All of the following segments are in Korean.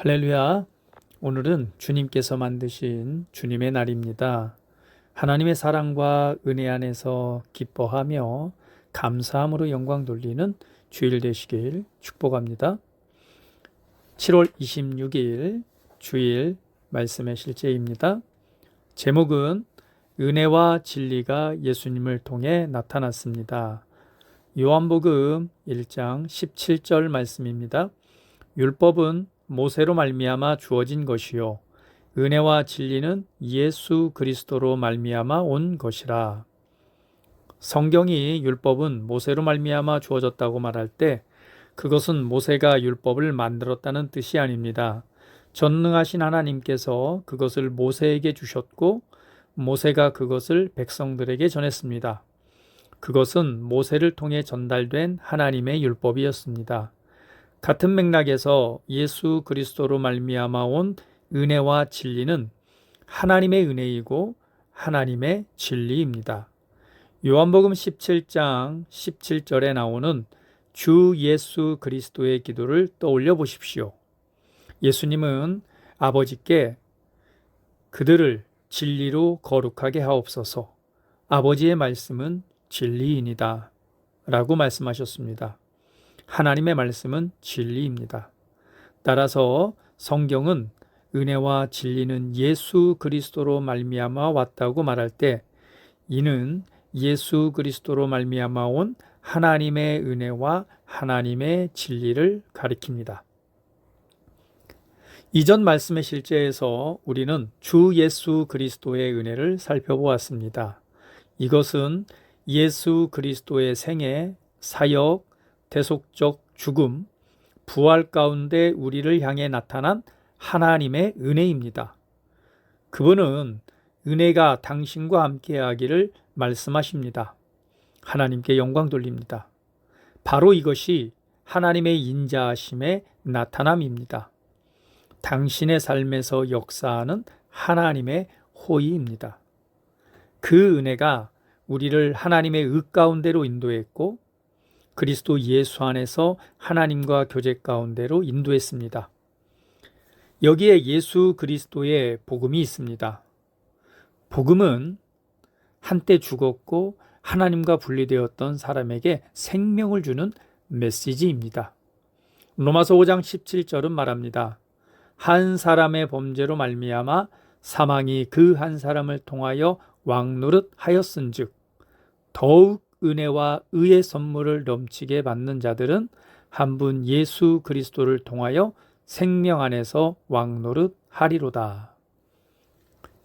할렐루야. 오늘은 주님께서 만드신 주님의 날입니다. 하나님의 사랑과 은혜 안에서 기뻐하며 감사함으로 영광 돌리는 주일 되시길 축복합니다. 7월 26일 주일 말씀의 실제입니다. 제목은 은혜와 진리가 예수님을 통해 나타났습니다. 요한복음 1장 17절 말씀입니다. 율법은 모세로 말미암아 주어진 것이요 은혜와 진리는 예수 그리스도로 말미암아 온 것이라. 성경이 율법은 모세로 말미암아 주어졌다고 말할 때 그것은 모세가 율법을 만들었다는 뜻이 아닙니다. 전능하신 하나님께서 그것을 모세에게 주셨고 모세가 그것을 백성들에게 전했습니다. 그것은 모세를 통해 전달된 하나님의 율법이었습니다. 같은 맥락에서 예수 그리스도로 말미암아 온 은혜와 진리는 하나님의 은혜이고 하나님의 진리입니다. 요한복음 17장 17절에 나오는 주 예수 그리스도의 기도를 떠올려 보십시오. 예수님은 아버지께 그들을 진리로 거룩하게 하옵소서. 아버지의 말씀은 진리이니다 라고 말씀하셨습니다. 하나님의 말씀은 진리입니다. 따라서 성경은 은혜와 진리는 예수 그리스도로 말미암아 왔다고 말할 때 이는 예수 그리스도로 말미암아 온 하나님의 은혜와 하나님의 진리를 가리킵니다. 이전 말씀의 실제에서 우리는 주 예수 그리스도의 은혜를 살펴보았습니다. 이것은 예수 그리스도의 생애, 사역, 대속적 죽음, 부활 가운데 우리를 향해 나타난 하나님의 은혜입니다. 그분은 은혜가 당신과 함께하기를 말씀하십니다. 하나님께 영광 돌립니다. 바로 이것이 하나님의 인자하심의 나타남입니다. 당신의 삶에서 역사하는 하나님의 호의입니다. 그 은혜가 우리를 하나님의 의 가운데로 인도했고 그리스도 예수 안에서 하나님과 교제 가운데로 인도했습니다. 여기에 예수 그리스도의 복음이 있습니다. 복음은 한때 죽었고 하나님과 분리되었던 사람에게 생명을 주는 메시지입니다. 로마서 5장 17절은 말합니다. 한 사람의 범죄로 말미암아 사망이 그 한 사람을 통하여 왕노릇 하였은즉 더욱 은혜와 의의 선물을 넘치게 받는 자들은 한 분 예수 그리스도를 통하여 생명 안에서 왕노릇 하리로다.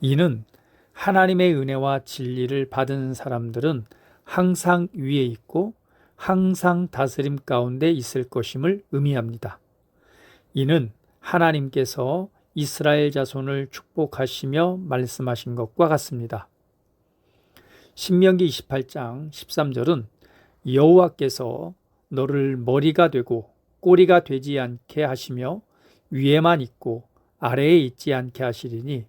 이는 하나님의 은혜와 진리를 받은 사람들은 항상 위에 있고 항상 다스림 가운데 있을 것임을 의미합니다. 이는 하나님께서 이스라엘 자손을 축복하시며 말씀하신 것과 같습니다. 신명기 28장 13절은 여호와께서 너를 머리가 되고 꼬리가 되지 않게 하시며 위에만 있고 아래에 있지 않게 하시리니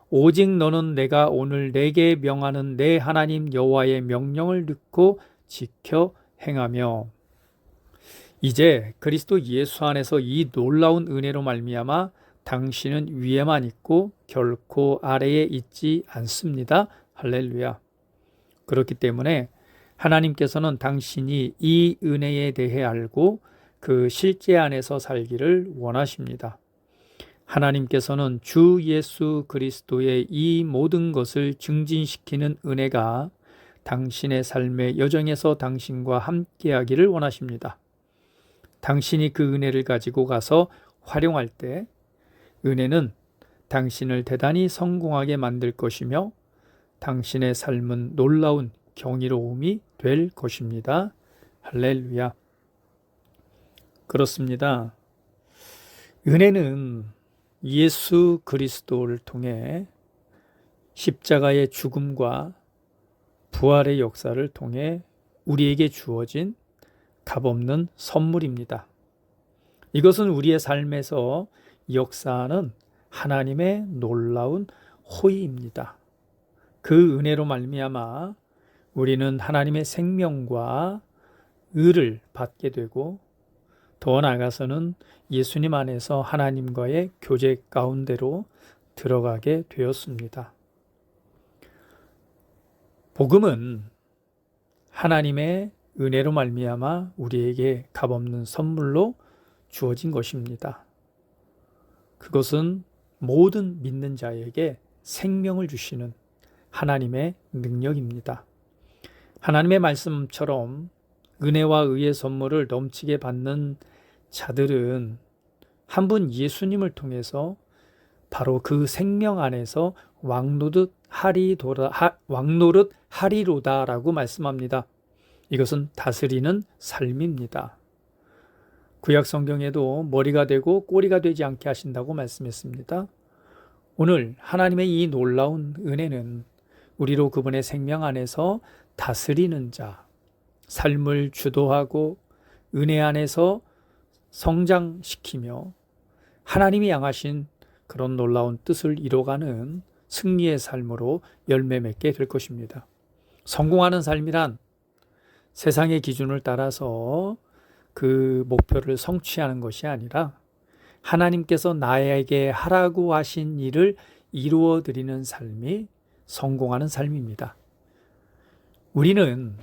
오직 너는 내가 오늘 내게 명하는 내 하나님 여호와의 명령을 듣고 지켜 행하며. 이제 그리스도 예수 안에서 이 놀라운 은혜로 말미암아 당신은 위에만 있고 결코 아래에 있지 않습니다. 할렐루야. 그렇기 때문에 하나님께서는 당신이 이 은혜에 대해 알고 그 실제 안에서 살기를 원하십니다. 하나님께서는 주 예수 그리스도의 이 모든 것을 증진시키는 은혜가 당신의 삶의 여정에서 당신과 함께하기를 원하십니다. 당신이 그 은혜를 가지고 가서 활용할 때 은혜는 당신을 대단히 성공하게 만들 것이며 당신의 삶은 놀라운 경이로움이 될 것입니다. 할렐루야. 그렇습니다. 은혜는 예수 그리스도를 통해 십자가의 죽음과 부활의 역사를 통해 우리에게 주어진 값없는 선물입니다. 이것은 우리의 삶에서 역사하는 하나님의 놀라운 호의입니다. 그 은혜로 말미암아 우리는 하나님의 생명과 의를 받게 되고 더 나아가서는 예수님 안에서 하나님과의 교제 가운데로 들어가게 되었습니다. 복음은 하나님의 은혜로 말미암아 우리에게 값없는 선물로 주어진 것입니다. 그것은 모든 믿는 자에게 생명을 주시는 하나님의 능력입니다. 하나님의 말씀처럼 은혜와 의의 선물을 넘치게 받는 자들은 한 분 예수님을 통해서 바로 그 생명 안에서 왕노릇 하리로다라고 말씀합니다. 이것은 다스리는 삶입니다. 구약 성경에도 머리가 되고 꼬리가 되지 않게 하신다고 말씀했습니다. 오늘 하나님의 이 놀라운 은혜는 우리로 그분의 생명 안에서 다스리는 자, 삶을 주도하고 은혜 안에서 성장시키며 하나님이 향하신 그런 놀라운 뜻을 이뤄가는 승리의 삶으로 열매 맺게 될 것입니다. 성공하는 삶이란 세상의 기준을 따라서 그 목표를 성취하는 것이 아니라 하나님께서 나에게 하라고 하신 일을 이루어 드리는 삶이 성공하는 삶입니다. 우리는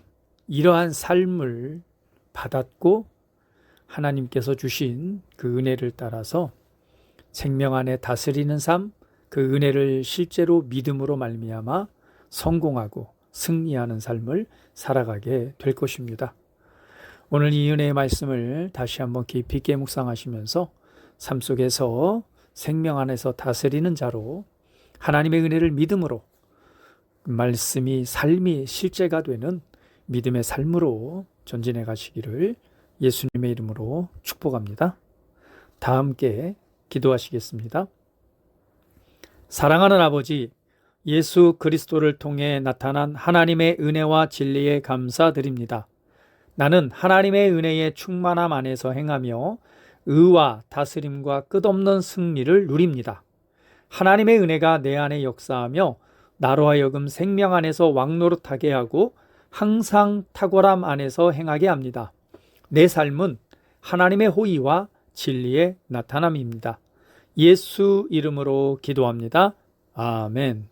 이러한 삶을 받았고 하나님께서 주신 그 은혜를 따라서 생명 안에 다스리는 삶, 그 은혜를 실제로 믿음으로 말미암아 성공하고 승리하는 삶을 살아가게 될 것입니다. 오늘 이 은혜의 말씀을 다시 한번 깊이 있게 묵상하시면서 삶 속에서 생명 안에서 다스리는 자로 하나님의 은혜를 믿음으로 말씀이 삶이 실제가 되는 믿음의 삶으로 전진해 가시기를 예수님의 이름으로 축복합니다. 다 함께 기도하시겠습니다. 사랑하는 아버지, 예수 그리스도를 통해 나타난 하나님의 은혜와 진리에 감사드립니다. 나는 하나님의 은혜의 충만함 안에서 행하며 의와 다스림과 끝없는 승리를 누립니다. 하나님의 은혜가 내 안에 역사하며 나로 하여금 생명 안에서 왕노릇하게 하고 항상 탁월함 안에서 행하게 합니다. 내 삶은 하나님의 호의와 진리의 나타남입니다. 예수 이름으로 기도합니다. 아멘.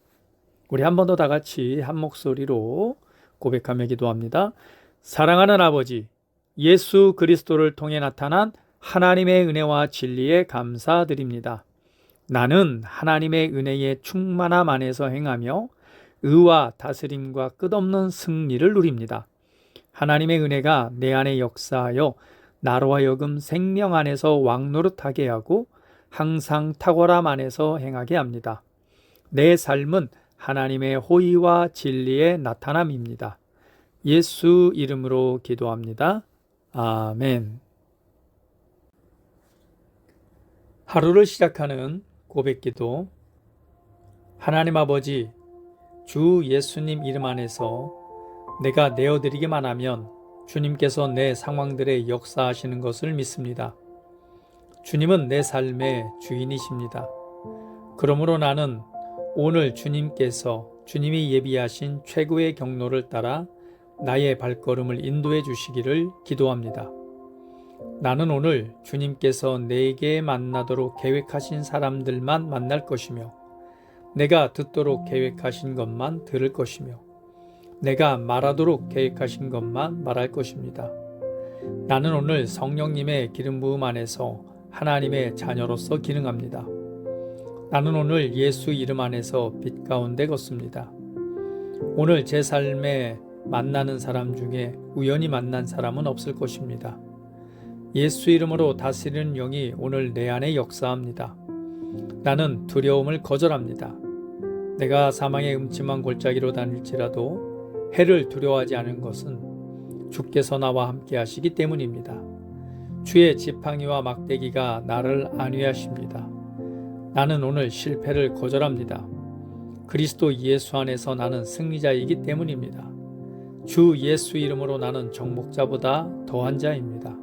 우리 한 번 더 다 같이 한 목소리로 고백하며 기도합니다. 사랑하는 아버지, 예수 그리스도를 통해 나타난 하나님의 은혜와 진리에 감사드립니다. 나는 하나님의 은혜의 충만함 안에서 행하며 의와 다스림과 끝없는 승리를 누립니다. 하나님의 은혜가 내 안에 역사하여 나로 하여금 생명 안에서 왕노릇하게 하고 항상 탁월함 안에서 행하게 합니다. 내 삶은 하나님의 호의와 진리의 나타남입니다. 예수 이름으로 기도합니다. 아멘. 하루를 시작하는 고백기도. 하나님 아버지, 주 예수님 이름 안에서 내가 내어드리기만 하면 주님께서 내 상황들에 역사하시는 것을 믿습니다. 주님은 내 삶의 주인이십니다. 그러므로 나는 오늘 주님이 예비하신 최고의 경로를 따라 나의 발걸음을 인도해 주시기를 기도합니다. 나는 오늘 주님께서 내게 만나도록 계획하신 사람들만 만날 것이며 내가 듣도록 계획하신 것만 들을 것이며 내가 말하도록 계획하신 것만 말할 것입니다. 나는 오늘 성령님의 기름 부음 안에서 하나님의 자녀로서 기능합니다. 나는 오늘 예수 이름 안에서 빛 가운데 걷습니다. 오늘 제 삶에 만나는 사람 중에 우연히 만난 사람은 없을 것입니다. 예수 이름으로 다스리는 영이 오늘 내 안에 역사합니다. 나는 두려움을 거절합니다. 내가 사망의 음침한 골짜기로 다닐지라도 해를 두려워하지 않은 것은 주께서 나와 함께 하시기 때문입니다. 주의 지팡이와 막대기가 나를 안위하십니다. 나는 오늘 실패를 거절합니다. 그리스도 예수 안에서 나는 승리자이기 때문입니다. 주 예수 이름으로 나는 정복자보다 더한 자입니다.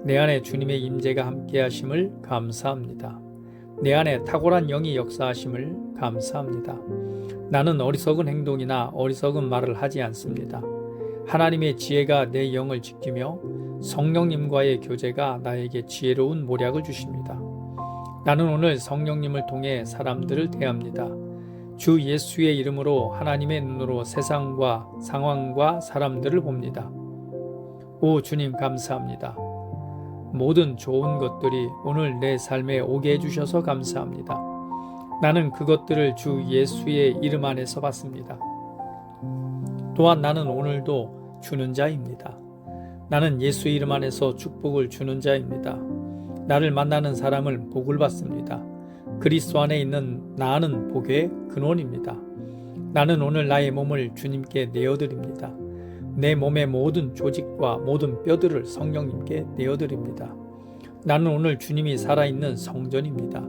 내 안에 주님의 임재가 함께 하심을 감사합니다. 내 안에 탁월한 영이 역사하심을 감사합니다. 나는 어리석은 행동이나 어리석은 말을 하지 않습니다. 하나님의 지혜가 내 영을 지키며 성령님과의 교제가 나에게 지혜로운 모략을 주십니다. 나는 오늘 성령님을 통해 사람들을 대합니다. 주 예수의 이름으로 하나님의 눈으로 세상과 상황과 사람들을 봅니다. 오 주님 감사합니다. 모든 좋은 것들이 오늘 내 삶에 오게 해주셔서 감사합니다. 나는 그것들을 주 예수의 이름 안에서 받습니다. 또한 나는 오늘도 주는 자입니다. 나는 예수 이름 안에서 축복을 주는 자입니다. 나를 만나는 사람을 복을 받습니다. 그리스도 안에 있는 나는 복의 근원입니다. 나는 오늘 나의 몸을 주님께 내어드립니다. 내 몸의 모든 조직과 모든 뼈들을 성령님께 내어드립니다. 나는 오늘 주님이 살아있는 성전입니다.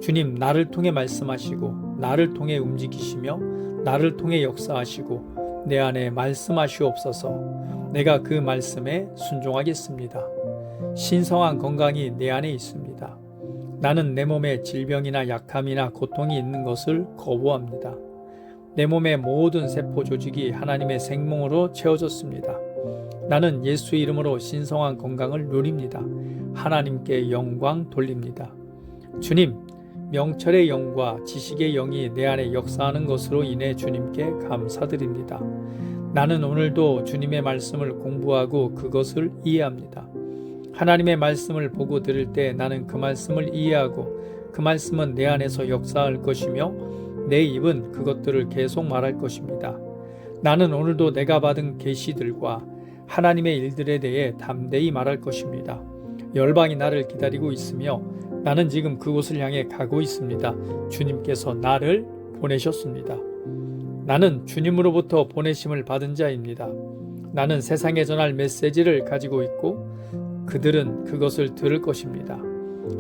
주님 나를 통해 말씀하시고 나를 통해 움직이시며 나를 통해 역사하시고 내 안에 말씀하시옵소서. 내가 그 말씀에 순종하겠습니다. 신성한 건강이 내 안에 있습니다. 나는 내 몸에 질병이나 약함이나 고통이 있는 것을 거부합니다. 내 몸의 모든 세포 조직이 하나님의 생명으로 채워졌습니다. 나는 예수 이름으로 신성한 건강을 누립니다. 하나님께 영광 돌립니다. 주님, 명철의 영과 지식의 영이 내 안에 역사하는 것으로 인해 주님께 감사드립니다. 나는 오늘도 주님의 말씀을 공부하고 그것을 이해합니다. 하나님의 말씀을 보고 들을 때 나는 그 말씀을 이해하고 그 말씀은 내 안에서 역사할 것이며 내 입은 그것들을 계속 말할 것입니다. 나는 오늘도 내가 받은 계시들과 하나님의 일들에 대해 담대히 말할 것입니다. 열방이 나를 기다리고 있으며 나는 지금 그곳을 향해 가고 있습니다. 주님께서 나를 보내셨습니다. 나는 주님으로부터 보내심을 받은 자입니다. 나는 세상에 전할 메시지를 가지고 있고 그들은 그것을 들을 것입니다.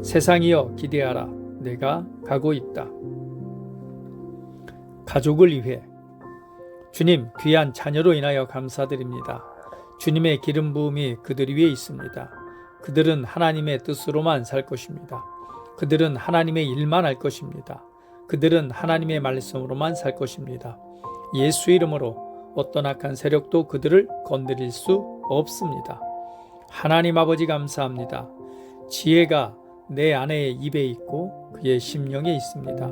세상이여 기대하라. 내가 가고 있다. 가족을 위해 주님 귀한 자녀로 인하여 감사드립니다. 주님의 기름 부음이 그들 위에 있습니다. 그들은 하나님의 뜻으로만 살 것입니다. 그들은 하나님의 일만 할 것입니다. 그들은 하나님의 말씀으로만 살 것입니다. 예수 이름으로 어떤 악한 세력도 그들을 건드릴 수 없습니다. 하나님 아버지 감사합니다. 지혜가 내 아내의 입에 있고 그의 심령에 있습니다.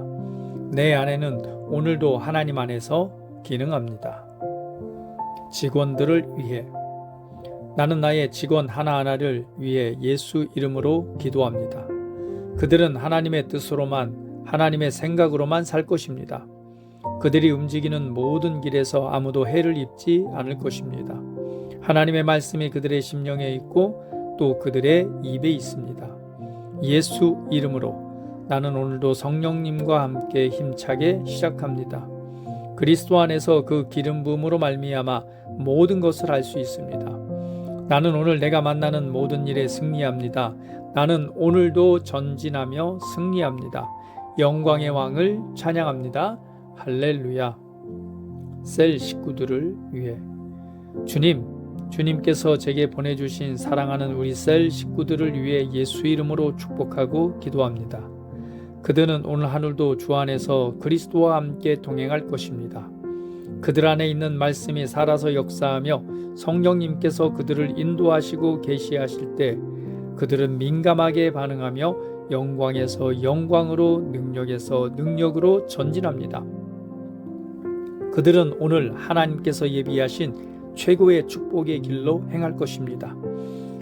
내 아내는 오늘도 하나님 안에서 기능합니다. 직원들을 위해 나는 나의 직원 하나하나를 위해 예수 이름으로 기도합니다. 그들은 하나님의 뜻으로만 하나님의 생각으로만 살 것입니다. 그들이 움직이는 모든 길에서 아무도 해를 입지 않을 것입니다. 하나님의 말씀이 그들의 심령에 있고 또 그들의 입에 있습니다. 예수 이름으로 나는 오늘도 성령님과 함께 힘차게 시작합니다. 그리스도 안에서 그 기름 부음으로 말미암아 모든 것을 할 수 있습니다. 나는 오늘 내가 만나는 모든 일에 승리합니다. 나는 오늘도 전진하며 승리합니다. 영광의 왕을 찬양합니다. 할렐루야. 셀 식구들을 위해 주님께서 제게 보내주신 사랑하는 우리 셀 식구들을 위해 예수 이름으로 축복하고 기도합니다. 그들은 오늘 하늘도 주 안에서 그리스도와 함께 동행할 것입니다. 그들 안에 있는 말씀이 살아서 역사하며 성령님께서 그들을 인도하시고 계시하실 때 그들은 민감하게 반응하며 영광에서 영광으로 능력에서 능력으로 전진합니다. 그들은 오늘 하나님께서 예비하신 최고의 축복의 길로 행할 것입니다.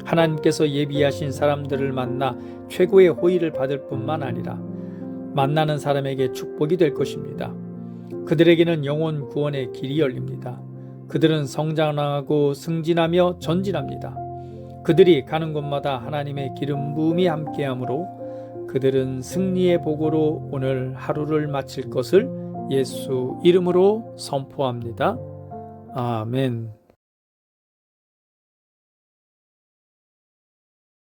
하나님께서 예비하신 사람들을 만나 최고의 호의를 받을 뿐만 아니라 만나는 사람에게 축복이 될 것입니다. 그들에게는 영혼 구원의 길이 열립니다. 그들은 성장하고 승진하며 전진합니다. 그들이 가는 곳마다 하나님의 기름 부음이 함께하므로 그들은 승리의 복으로 오늘 하루를 마칠 것을 예수 이름으로 선포합니다. 아멘.